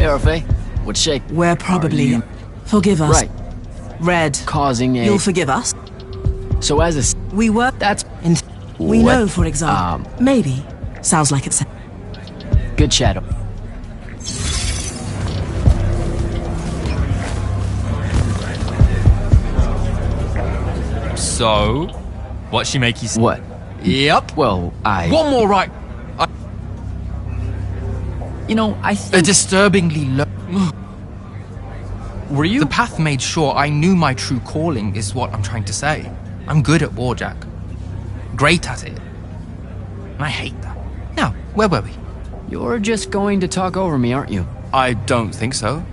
Sheriff, eh? What's shake? We're probably... Forgive us. Right. Red. Causing a... You'll forgive us? So as a... We were... That's... We What? know, for example... Maybe. Sounds like it's... Good shadow. So, what she make you say? What? Yep. Well, One more right. You know, I A think... disturbingly low. Were you? The path made sure I knew my true calling is what I'm trying to say. I'm good at war, Jack. Great at it. And I hate that. Now, where were we? You're just going to talk over me, aren't you? I don't think so.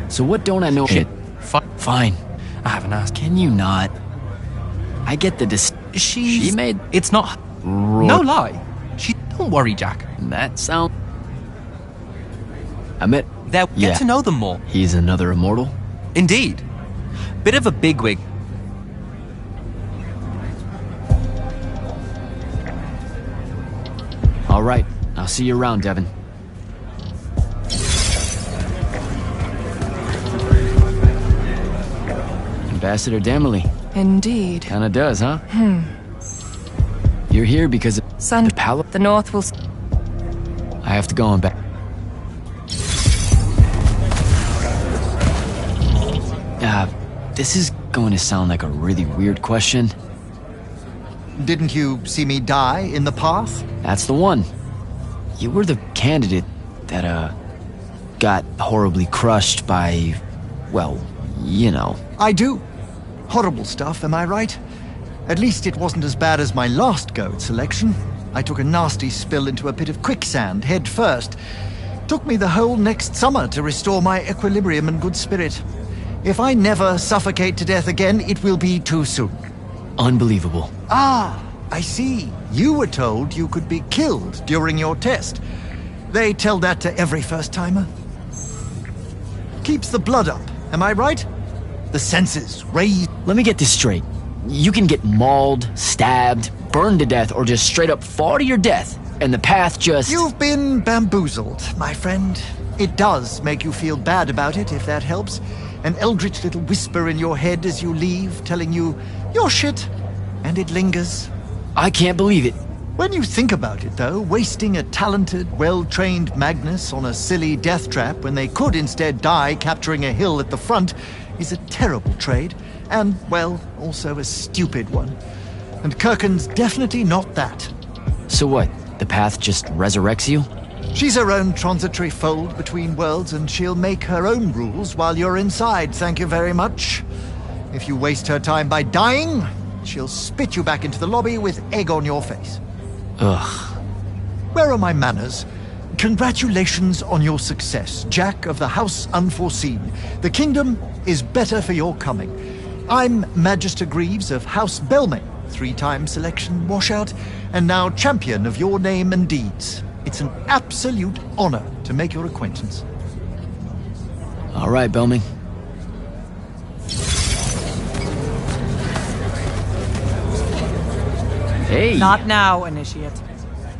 So what don't I know? Shit. Fine. I haven't asked. Can you not? I get the She made... It's not... No lie. Don't worry, Jack. That sound... I met... Get to know them more. He's another immortal? Indeed. Bit of a bigwig. All right. I'll see you around, Devin. Ambassador Damley. Indeed. Kinda does, huh? You're here because of the palace? The North will... I have to go on back. This is going to sound like a really weird question. Didn't you see me die in the path? That's the one. You were the candidate that, got horribly crushed by, well, you know. I do. Horrible stuff, am I right? At least it wasn't as bad as my last go at selection. I took a nasty spill into a pit of quicksand head first. Took me the whole next summer to restore my equilibrium and good spirit. If I never suffocate to death again, it will be too soon. Unbelievable. Ah, I see. You were told you could be killed during your test. They tell that to every first-timer. Keeps the blood up, am I right? The senses raised. Let me get this straight. You can get mauled, stabbed, burned to death, or just straight up fall to your death, and the path just... You've been bamboozled, my friend. It does make you feel bad about it, if that helps. An eldritch little whisper in your head as you leave, telling you, you're shit, and it lingers. I can't believe it. When you think about it, though, wasting a talented, well-trained Magnus on a silly death trap when they could instead die capturing a hill at the front is a terrible trade, and, well, also a stupid one. And Kirkin's definitely not that. So what? The path just resurrects you? She's her own transitory fold between worlds, and she'll make her own rules while you're inside, thank you very much. If you waste her time by dying, she'll spit you back into the lobby with egg on your face. Ugh. Where are my manners? Congratulations on your success, Jack of the House Unforeseen. The kingdom is better for your coming. I'm Magister Greaves of House Belmay, 3-time selection washout, and now champion of your name and deeds. It's an absolute honor to make your acquaintance. All right, Belming. Hey! Not now, Initiate.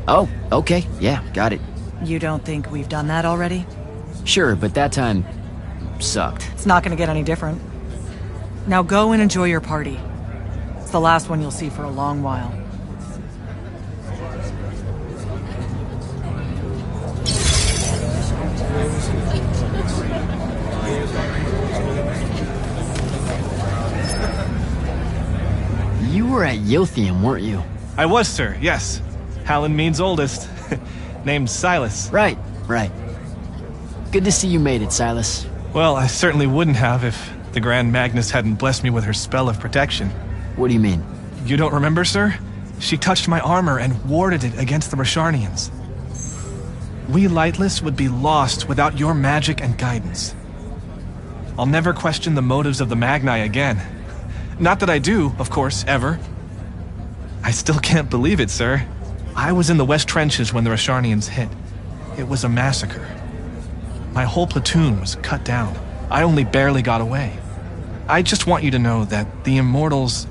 Oh, okay. Yeah, got it. You don't think we've done that already? Sure, but that time... sucked. It's not gonna get any different. Now go and enjoy your party. It's the last one you'll see for a long while. You were at Yothium, weren't you? I was, sir, yes. Hallen means oldest. Named Silas. Right. Good to see you made it, Silas. Well, I certainly wouldn't have if the Grand Magnus hadn't blessed me with her spell of protection. What do you mean? You don't remember, sir? She touched my armor and warded it against the Rasharnians. We Lightless would be lost without your magic and guidance. I'll never question the motives of the Magni again. Not that I do, of course, ever. I still can't believe it, sir. I was in the West Trenches when the Rasharnians hit. It was a massacre. My whole platoon was cut down. I only barely got away. I just want you to know that the Immortals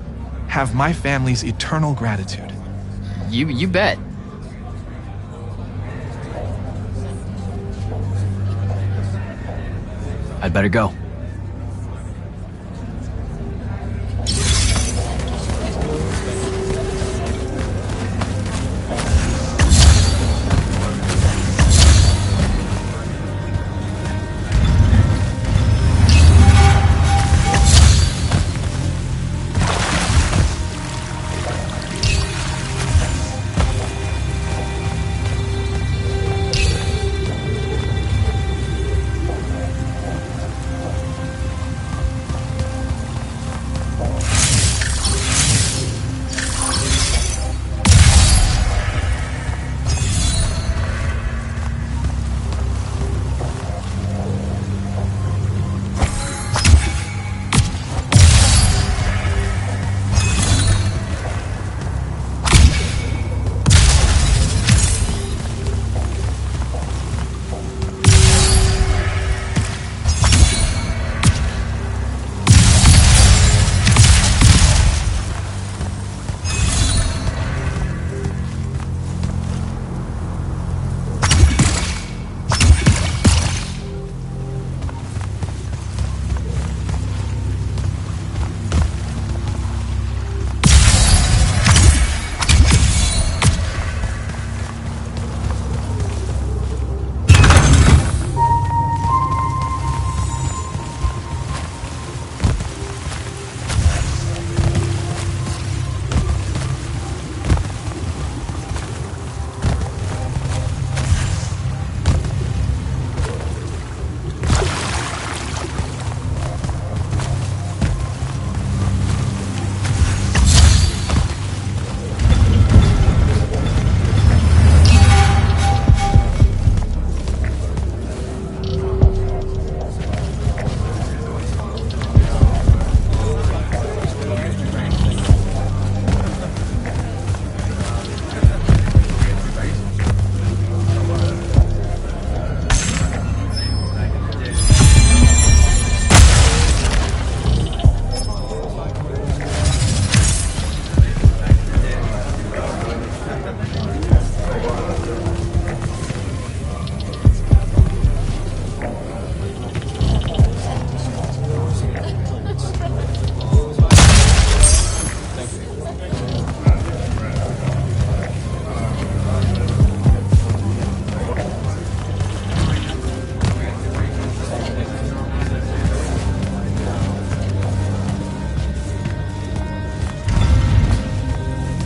have my family's eternal gratitude. You bet. I'd better go.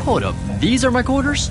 Hold up, these are my quarters?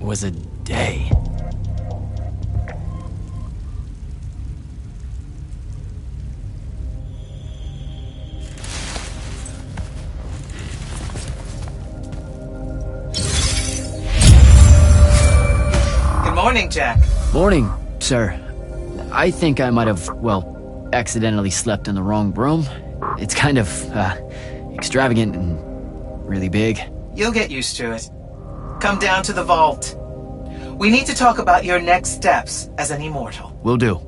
Was a day. Good morning, Jack. Morning, sir. I think I might have, well, accidentally slept in the wrong room. It's kind of, extravagant and really big. You'll get used to it. Come down to the vault. We need to talk about your next steps as an immortal. Will do.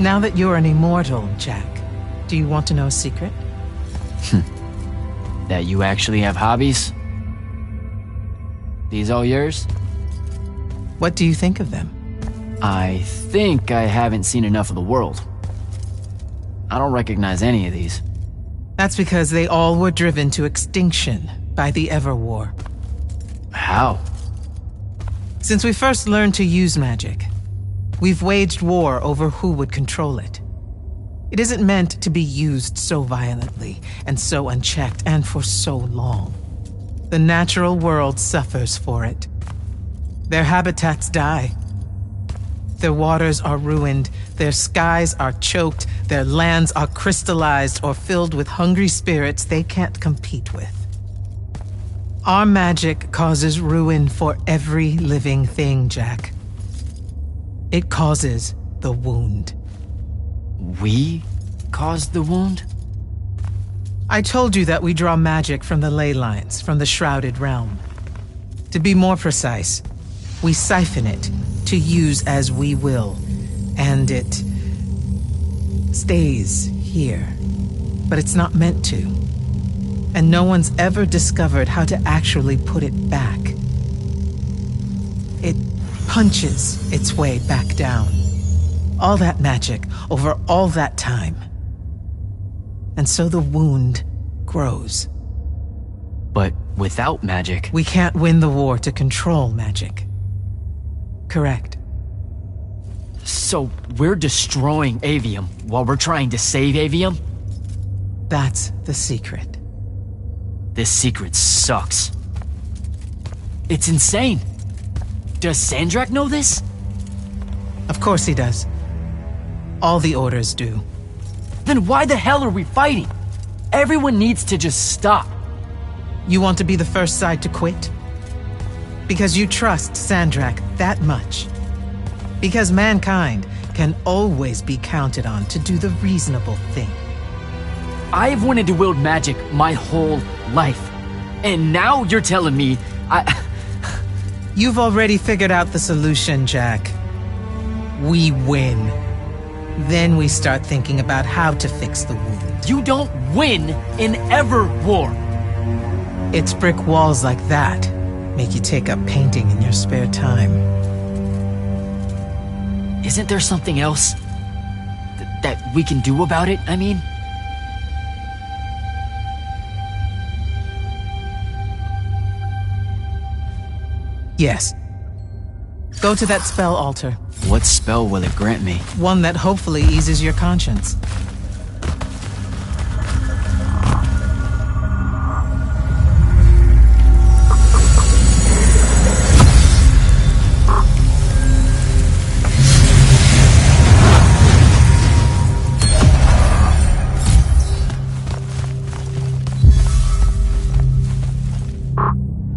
Now that you're an immortal, Jack, do you want to know a secret? That you actually have hobbies? These all yours? What do you think of them? I think I haven't seen enough of the world. I don't recognize any of these. That's because they all were driven to extinction by the Everwar. How? Since we first learned to use magic, we've waged war over who would control it. It isn't meant to be used so violently and so unchecked and for so long. The natural world suffers for it. Their habitats die. Their waters are ruined, their skies are choked, their lands are crystallized or filled with hungry spirits they can't compete with. Our magic causes ruin for every living thing, Jack. It causes the wound. We caused the wound? I told you that we draw magic from the ley lines, from the Shrouded Realm. To be more precise, we siphon it to use as we will, and it stays here. But it's not meant to. And no one's ever discovered how to actually put it back. It punches its way back down. All that magic over all that time. And so the wound grows. But without magic... We can't win the war to control magic. Correct. So we're destroying Aveum while we're trying to save Aveum? That's the secret. This secret sucks. It's insane. Does Sandrak know this? Of course he does. All the orders do. Then why the hell are we fighting? Everyone needs to just stop. You want to be the first side to quit? Because you trust Sandrak that much. Because mankind can always be counted on to do the reasonable thing. I've wanted to wield magic my whole life. And now you're telling me You've already figured out the solution, Jack. We win. Then we start thinking about how to fix the wound. You don't win in Everwar. It's brick walls like that make you take up painting in your spare time. Isn't there something else that we can do about it, I mean? Yes. Go to that spell altar. What spell will it grant me? One that hopefully eases your conscience.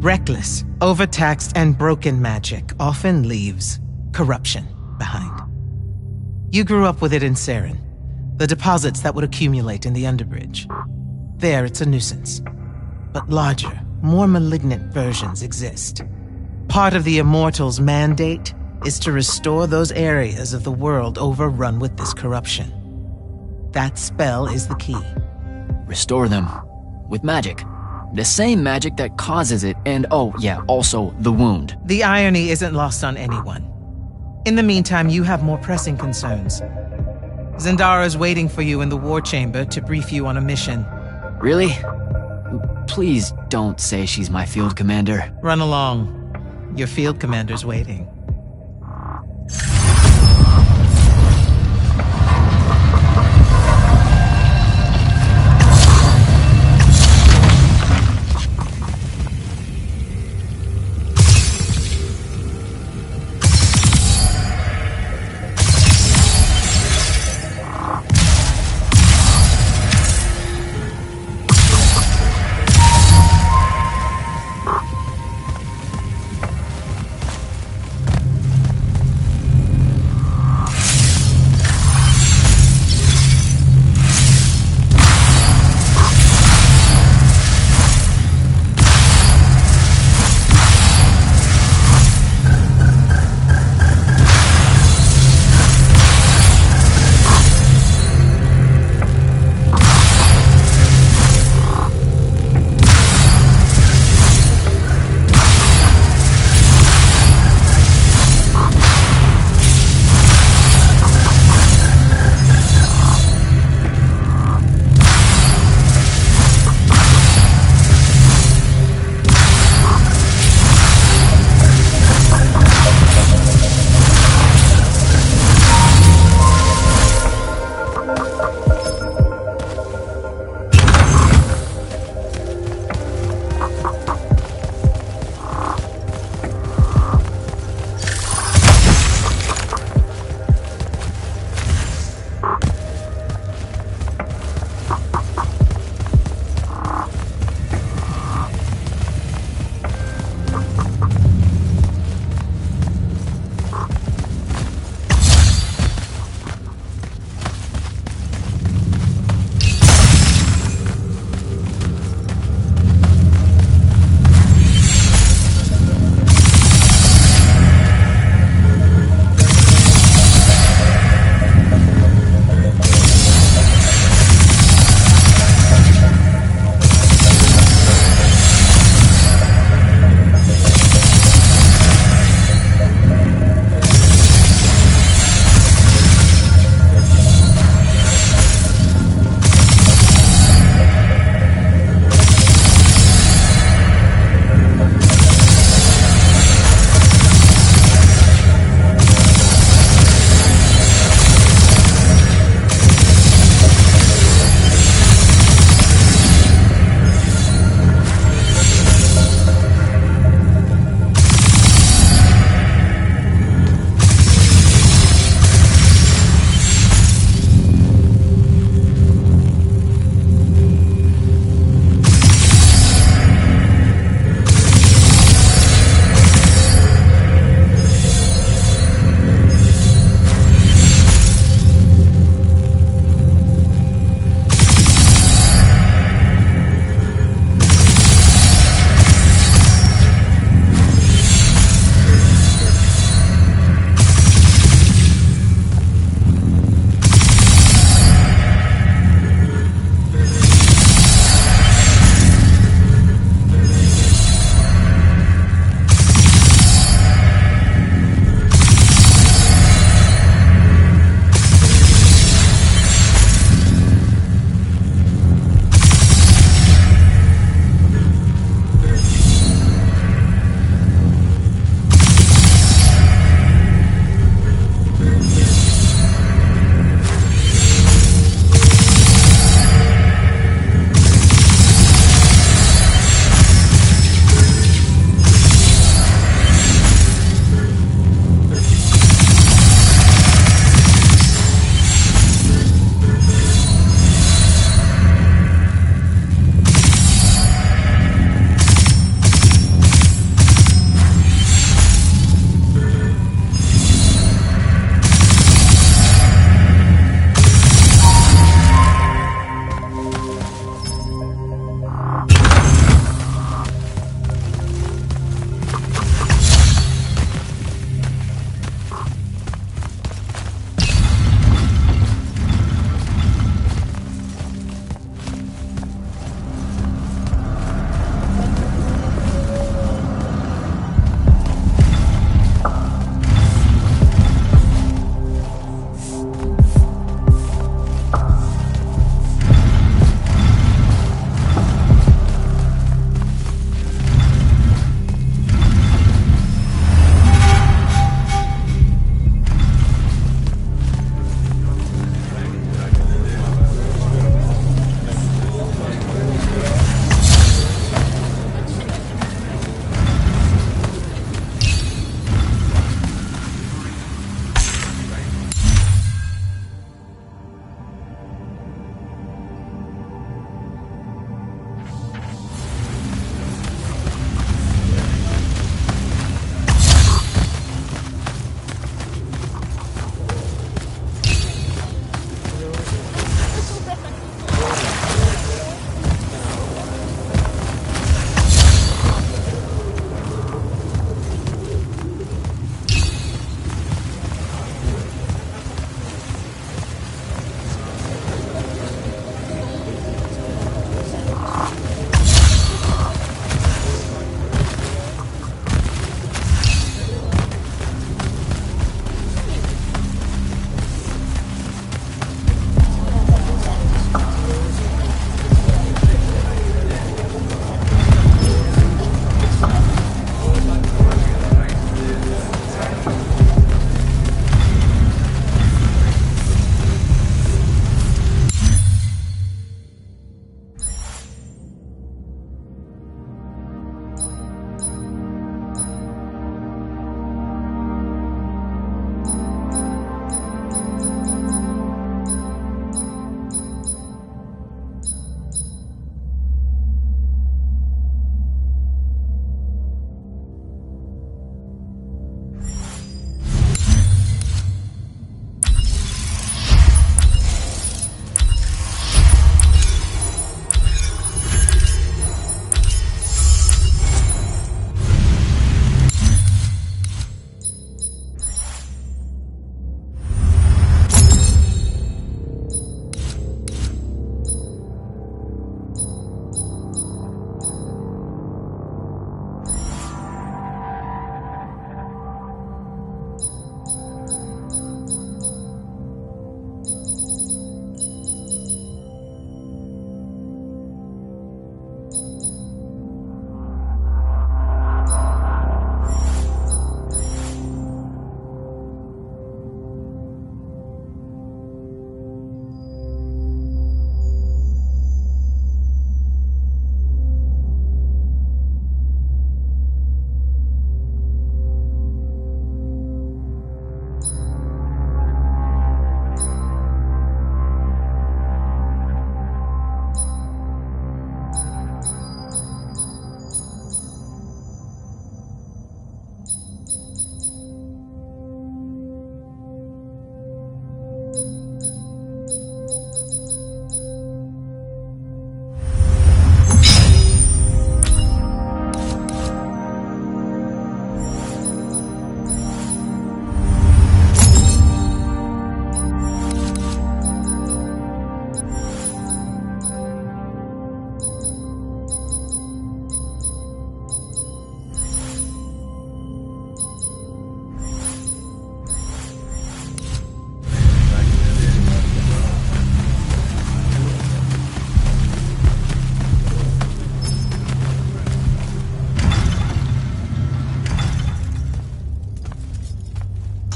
Reckless, overtaxed, and broken magic often leaves corruption behind. You grew up with it in Saren, the deposits that would accumulate in the Underbridge. There, it's a nuisance. But larger, more malignant versions exist. Part of the Immortals' mandate is to restore those areas of the world overrun with this corruption. That spell is the key. Restore them. With magic. The same magic that causes it, and oh yeah, also the wound. The irony isn't lost on anyone. In the meantime, you have more pressing concerns. Zendara's waiting for you in the war chamber to brief you on a mission. Really? Please don't say she's my field commander. Run along. Your field commander's waiting.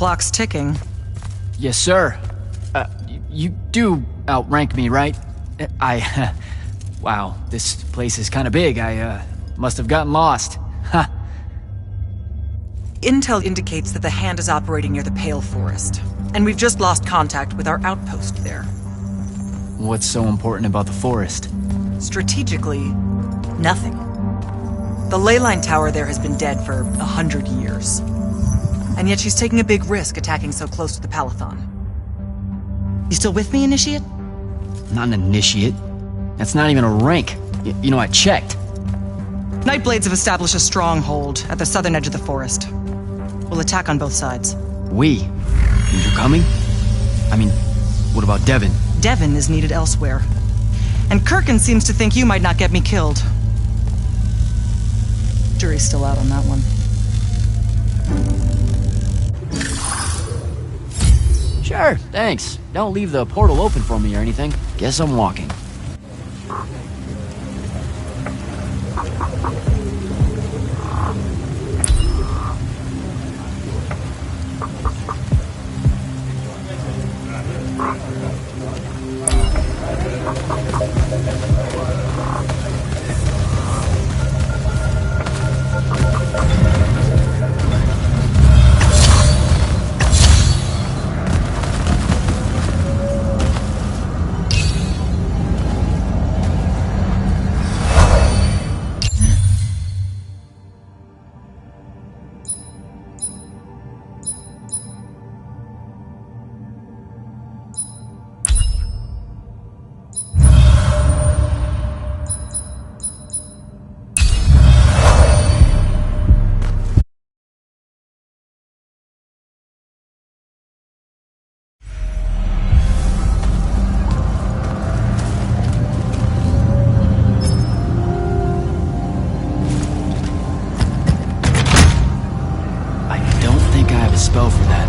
clock's ticking. Yes, sir. You do outrank me, right? Wow, this place is kind of big. I must have gotten lost. Ha! Intel indicates that the Hand is operating near the Pale Forest, and we've just lost contact with our outpost there. What's so important about the forest? Strategically, nothing. The ley line tower there has been dead for 100 years. And yet she's taking a big risk attacking so close to the Palathon. You still with me, Initiate? Not an initiate. That's not even a rank. You know, I checked. Nightblades have established a stronghold at the southern edge of the forest. We'll attack on both sides. We? And you're coming? I mean, what about Devon? Devon is needed elsewhere. And Kirkin seems to think you might not get me killed. Jury's still out on that one. Sure, thanks. Don't leave the portal open for me or anything. Guess I'm walking. Spell for that.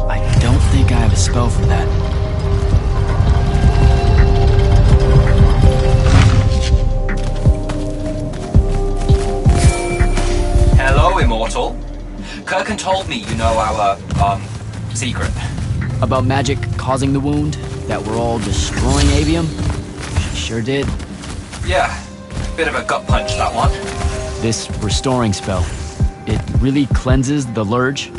I don't think I have a spell for that. Hello, Immortal. Kirkin told me you know our, secret. About magic causing the wound? That we're all destroying Aveum? She sure did. Yeah, bit of a gut punch, that one. This restoring spell, it really cleanses the Lurge?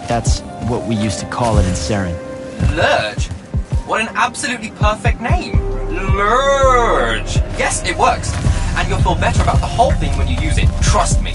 That's what we used to call it in Saren. Lurge? What an absolutely perfect name. Lurge. Yes, it works. And you'll feel better about the whole thing when you use it, trust me.